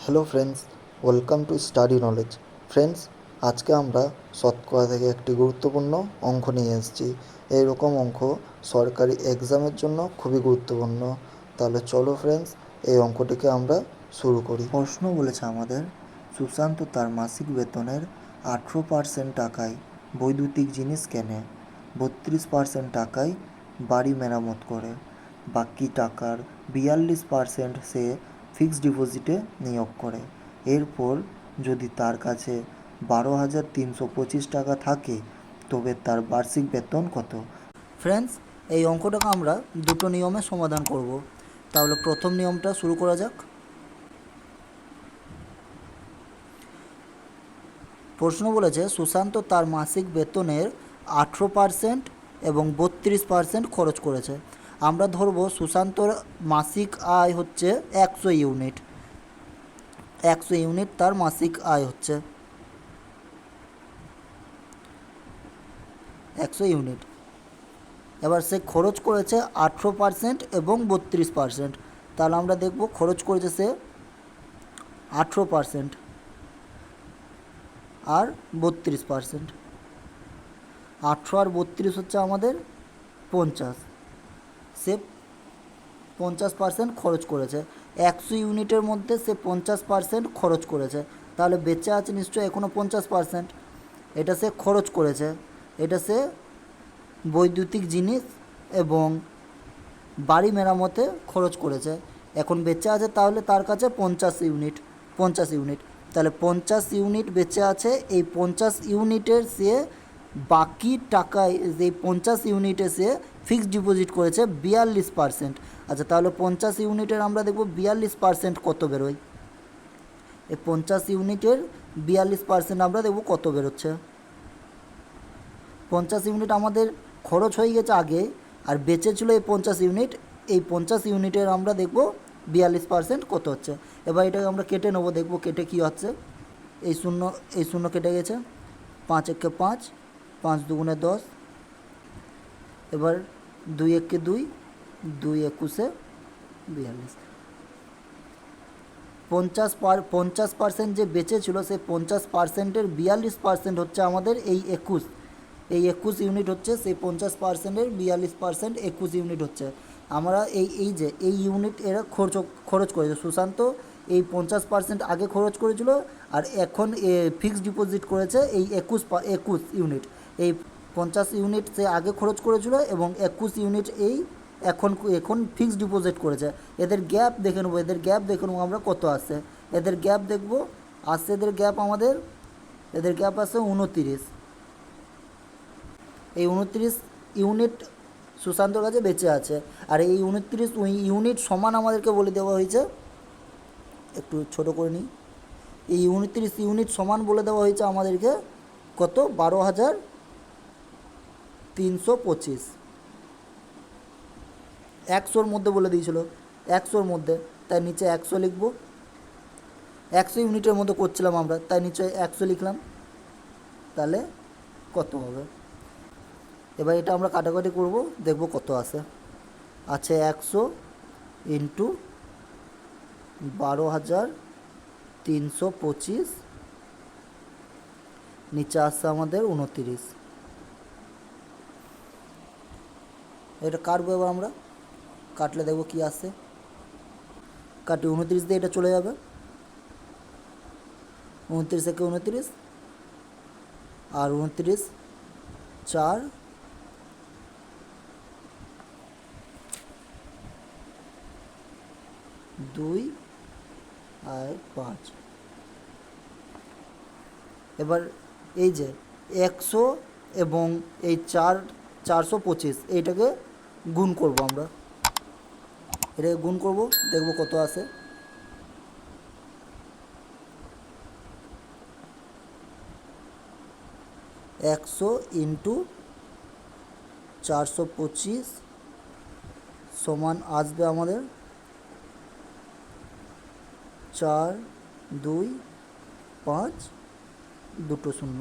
Hello friends, welcome to study knowledge. Friends, আজকে আমরা শতকরা থেকে একটি গুরুত্বপূর্ণ অঙ্ক নিয়ে এসেছি। এইরকম অঙ্ক সরকারি এক্সামের জন্য খুবই গুরুত্বপূর্ণ। তাহলে চলো ফ্রেন্ডস, এই অঙ্কটিকে আমরা শুরু করি। প্রশ্ন বলেছে আমাদের, সুশান্ত তার মাসিক বেতনের 18% টাকায় বৈদ্যুতিক জিনিস কেনে, 32% টাকায় বাড়ি মেরামত করে, বাকি টাকার 42% সে ফিক্সড ডিপোজিটে নিয়োগ করে। এরপর যদি তার কাছে 12,325 টাকা থাকে, তবে তার বার্ষিক বেতন কত? ফ্রেন্ডস, এই অঙ্কটাকে আমরা দুটো নিয়মে সমাধান করব। তাহলে প্রথম নিয়মটা শুরু করা যাক। প্রশ্ন বলেছে সুশান্ত তার মাসিক বেতনের 18% এবং 32% খরচ করেছে। আমরা ধরবো সুশান্তর মাসিক আয় হচ্ছে 100 ইউনিট। 100 ইউনিট তার মাসিক আয় হচ্ছে 100 ইউনিট। এবার সে খরচ করেছে 18% এবং 32%। তাহলে আমরা দেখব খরচ করেছে সে 18% আর 32%। 18 আর 32 হচ্ছে আমাদের 50। সে 50% খরচ করেছে। 100 ইউনিটের মধ্যে সে 50% খরচ করেছে। তাহলে বেঁচে আছে নিশ্চয়ই এখনও 50%। এটা সে খরচ করেছে, এটা সে বৈদ্যুতিক জিনিস এবং বাড়ি মেরামতে খরচ করেছে। এখন বেঁচে আছে তাহলে তার কাছে 50 ইউনিট। তাহলে 50 ইউনিট বেঁচে আছে। এই 50 ইউনিটের সে বাকি টাকায়, যে 50 ইউনিটে সে ফিক্সড ডিপোজিট করেছে 42%। আচ্ছা, তাহলে 50 ইউনিটের আমরা দেখব 42% কত বেরোয়। এই 50 ইউনিটের 42% আমরা দেখব কত বেরোচ্ছে। 50 ইউনিট আমাদের খরচ হয়ে গেছে আগে, আর বেঁচে ছিল এই 50 ইউনিট। এই 50 ইউনিটের আমরা দেখব 42% কত হচ্ছে। এবার এটাকে আমরা কেটে নেবো, দেখব কেটে কী হচ্ছে। এই শূন্য কেটে গেছে, 5 একে 5, 5 দুগুণে 10। এবার 2 একে 2, 2 একুশে 42। 50% যে বেঁচে ছিল, সেই 50%-এর 42% হচ্ছে আমাদের এই 21। এই 21 ইউনিট হচ্ছে সেই 50%-এর 42%। 21 ইউনিট হচ্ছে আমরা এই ইউনিট এরা খরচ করেছে। সুশান্ত এই 50% আগে খরচ করেছিল, আর এখন ফিক্সড ডিপোজিট করেছে এই 21 ইউনিট। এই 50 ইউনিট সে আগে খরচ করেছিল এবং 21 ইউনিট এখন ফিক্সড ডিপোজিট করেছে। এদের গ্যাপ দেখে নেবো আমরা কত আসে। এদের গ্যাপ দেখব, এদের গ্যাপ আসে 29। এই 29 ইউনিট সুশান্তর কাছে বেঁচে আছে। আর এই 29 ইউনিট সমান আমাদেরকে বলে দেওয়া হয়েছে, একটু ছোট করে নিই। এই 29 ইউনিট সমান বলে দেওয়া হয়েছে আমাদেরকে কত, 12,325। 100-র মধ্যে বলে দিয়েছিল, 100-র মধ্যে, তাই নিচে 100 লিখব। 100 ইউনিটের মধ্যে করছিলাম আমরা, তাই নিচে 100 লিখলাম। তাহলে কত হবে? এবার এটা আমরা কাটাকাটি করব, দেখব কত আসে। আছে 100 ইন্টু 12,325, নিচে আসছে আমাদের 29। এটা কাটবো, এবার আমরা কাটলে দেখব কি আসে। কাটি, 29 দিয়ে এটা চলে যাবে, 29 একে 29, আর 29 4, 2 আর 5। এবার এই যে 100 এবং এই 425, এইটাকে গুণ করব আমরা। এটাকে গুণ করব, দেখব কত আসে। একশো ইন্টু 425 সমান আসবে আমাদের 4, 2, 5, 2 শূন্য।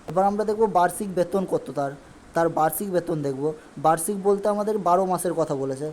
এবার আমরা দেখব বার্ষিক বেতন কত তার বার্ষিক বেতন দেখব। বার্ষিক বলতে আমাদের 12 মাসের কথা বলেছে।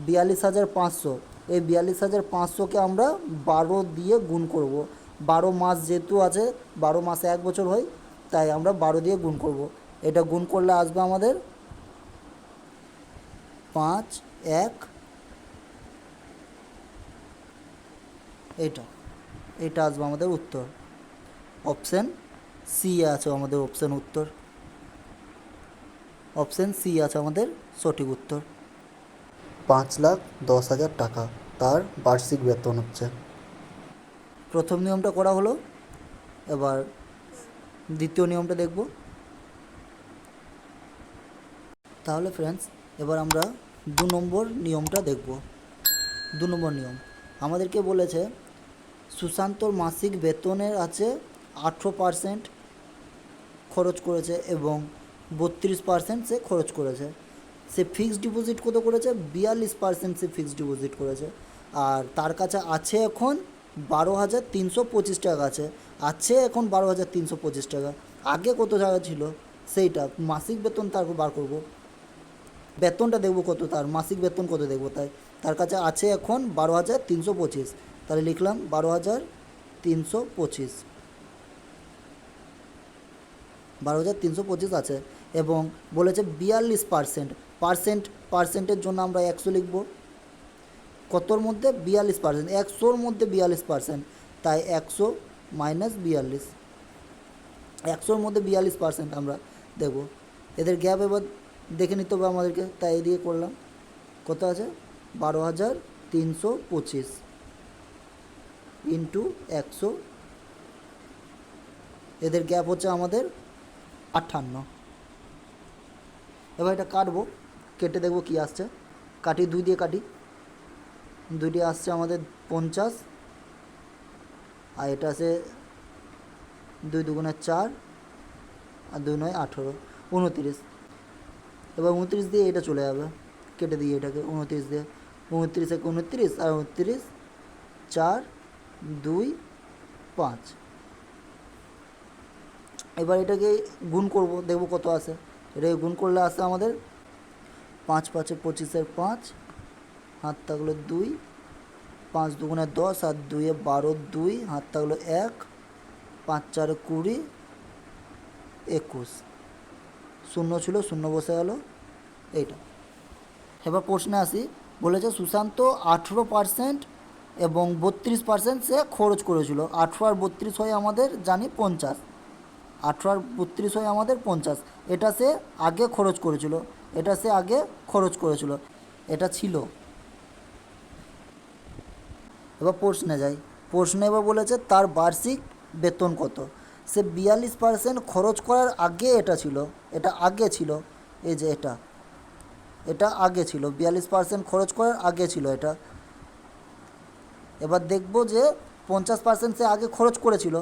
42,500 এই 42,500কে আমরা 12 দিয়ে গুণ করব। 12 মাস যেহেতু আছে, 12 মাসে 1 বছর হয়, তাই আমরা 12 দিয়ে গুণ করব। এটা গুণ করলে আসবে আমাদের 5 1, এটা আসবে আমাদের উত্তর। অপশান সি আছে আমাদের অপশান সি আছে আমাদের সঠিক উত্তর। 5,10,000 টাকা তার বার্ষিক বেতন হচ্ছে। প্রথম নিয়মটা করা হলো, এবার দ্বিতীয় নিয়মটা দেখব। তাহলে ফ্রেন্ডস, এবার আমরা 2 নম্বর নিয়মটা দেখব। 2 নম্বর নিয়ম আমাদেরকে বলেছে সুশান্তর মাসিক বেতনের আছে 18% খরচ করেছে এবং 32% সে খরচ করেছে। সে ফিক্সড ডিপোজিট কত করেছে? 42% সে ফিক্সড ডিপোজিট করেছে। আর তার কাছে আছে এখন 12,325 টাকা আছে এখন 12,325 টাকা। আগে কত টাকা ছিল সেইটা মাসিক বেতন তার বার করব। বেতনটা দেখব কত, তার মাসিক বেতন কত দেখব। তাই তার কাছে আছে এখন 12,325, তাহলে লিখলাম 12,325, 12,325 আছে। এবং বলেছে 42%, পার্সেন্টের জন্য আমরা 100 লিখব। কতর মধ্যে? 42%, 100-র মধ্যে 42%, তাই 100 মাইনাস 42, 100-র মধ্যে 42% আমরা দেব। এদের গ্যাপ এবার দেখে নিতে হবে আমাদেরকে, তাই এদিকে করলাম। কত আছে? 12,325 ইন্টু 100, এদের গ্যাপ হচ্ছে আমাদের 58। এবার এটা কাটবো, কেটে দেখবো কী আসছে। কাটি, 2 দিয়ে কাটি, 2 দিয়ে আসছে আমাদের 50, আর এটা আছে 2 দুগুণে 4 আর 2 9 18, 29। এবার 29 দিয়ে এটা চলে যাবে, কেটে দিই এটাকে 29 দিয়ে। 29 1 29 আর 29 4 2 5। এবার এটাকে গুণ করব, দেখব কত আসে। এটাকে গুণ করলে আসে আমাদের 5 5 25-এর 5, হাত থাকলো 2, 5 দুগুণে 10 আর 2 12, 2 হাত থাকলো 1, 5 4 20, 21, শূন্য ছিল, শূন্য বসে গেল এইটা। এবার প্রশ্নে আসি, বলেছে সুশান্ত 18% এবং 32% সে খরচ করেছিল। 18 আর 32 হয় আমাদের জানি 50, 18 আর 32 হয় আমাদের 50। এটা সে আগে খরচ করেছিল, এটা ছিল। এবার প্রশ্নে যাই। প্রশ্নে এবার বলেছে তার বার্ষিক বেতন কত। সে 42% খরচ করার আগে এটা ছিল, এটা আগে ছিল, এই যে এটা আগে ছিল, 42% খরচ করার আগে ছিল এটা। এবার দেখব যে 50% সে আগে খরচ করেছিল,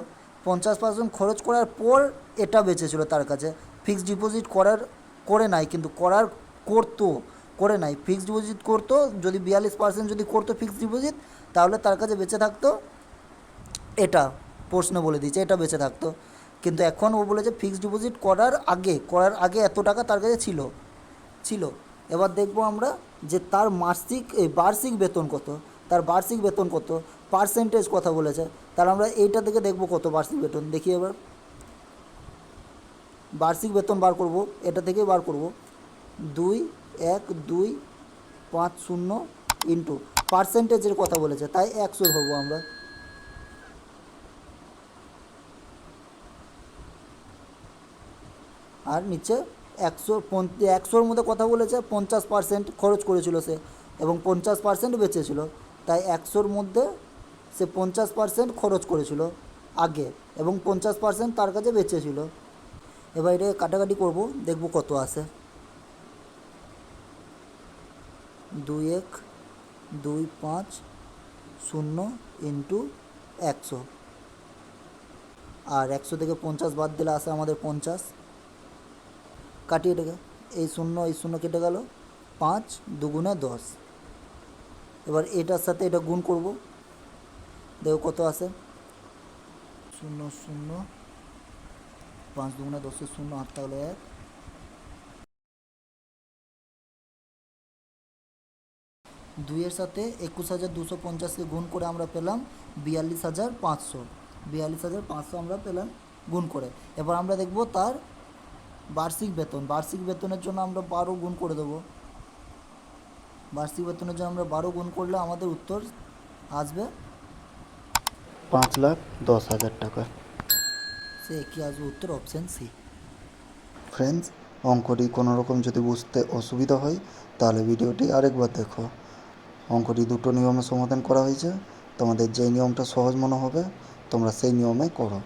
50% খরচ করার পর এটা বেঁচেছিল তার কাছে। ফিক্সড ডিপোজিট করে নাই, কিন্তু করে নাই, ফিক্সড ডিপোজিট করতো। যদি 42% যদি করতো ফিক্সড ডিপোজিট, তাহলে তার কাছে বেঁচে থাকতো এটা। প্রশ্ন বলে দিয়েছে এটা বেঁচে থাকতো, কিন্তু এখন ও বলেছে ফিক্সড ডিপোজিট করার আগে এত টাকা তার কাছে ছিল। এবার দেখব আমরা যে তার বার্ষিক বেতন কত। তার বার্ষিক বেতন কত, পার্সেন্টেজ কথা বলেছে, তাহলে আমরা এইটা থেকে দেখব কত বার্ষিক বেতন। দেখি এবার বার্ষিক বেতন বার করব, এটা থেকে বার করব। 2 1 2 5 0 ইন্টু পার্সেন্টেজের কথা বলেছে, তাই 100 ধরবো আমরা। আর নিচে 100-র মধ্যে কথা বলেছে 50% খরচ করেছিল সে, এবং 50% বেঁচেছিল, তাই 100-র মধ্যে সে 50% খরচ করেছিল আগে, এবং 50% তার কাছে বেঁচেছিল। এবার এটা কাটাকাটি করব, দেখব কত আসে। 2 1 2 5 0 ইন্টু 100, আর 100 থেকে 50 বাদ দিলে আসে আমাদের 50। কাটিয়ে এটাকে, এই শূন্য কেটে গেল, 5 দুগুণে 10। এবার এটার সাথে এটা গুণ করব, দেখো কত আসে। 0 0 5 দুগুণে 10-এর 0, হাত তাহলে 1, 2-এর সাথে 21,250কে গুণ করে আমরা পেলাম 42,500। 42,500 আমরা পেলাম গুণ করে। এবার আমরা দেখব তার বার্ষিক বেতন। বার্ষিক বেতনের জন্য আমরা 12 গুণ করে দেবো। বার্ষিক বেতনের জন্য আমরা 12 গুণ করলে আমাদের উত্তর আসবে 5,10,000 টাকা। সে কি আসবে উত্তর অপশান সি। ফ্রেন্ডস, অঙ্কটি কোনো রকম যদি বুঝতে অসুবিধা হয় তাহলে ভিডিওটি আরেকবার দেখো। অঙ্কটি দুটো নিয়মে সমাধান করা হয়েছে, তোমাদের যেই নিয়মটা সহজ মনে হবে তোমরা সেই নিয়মে করো।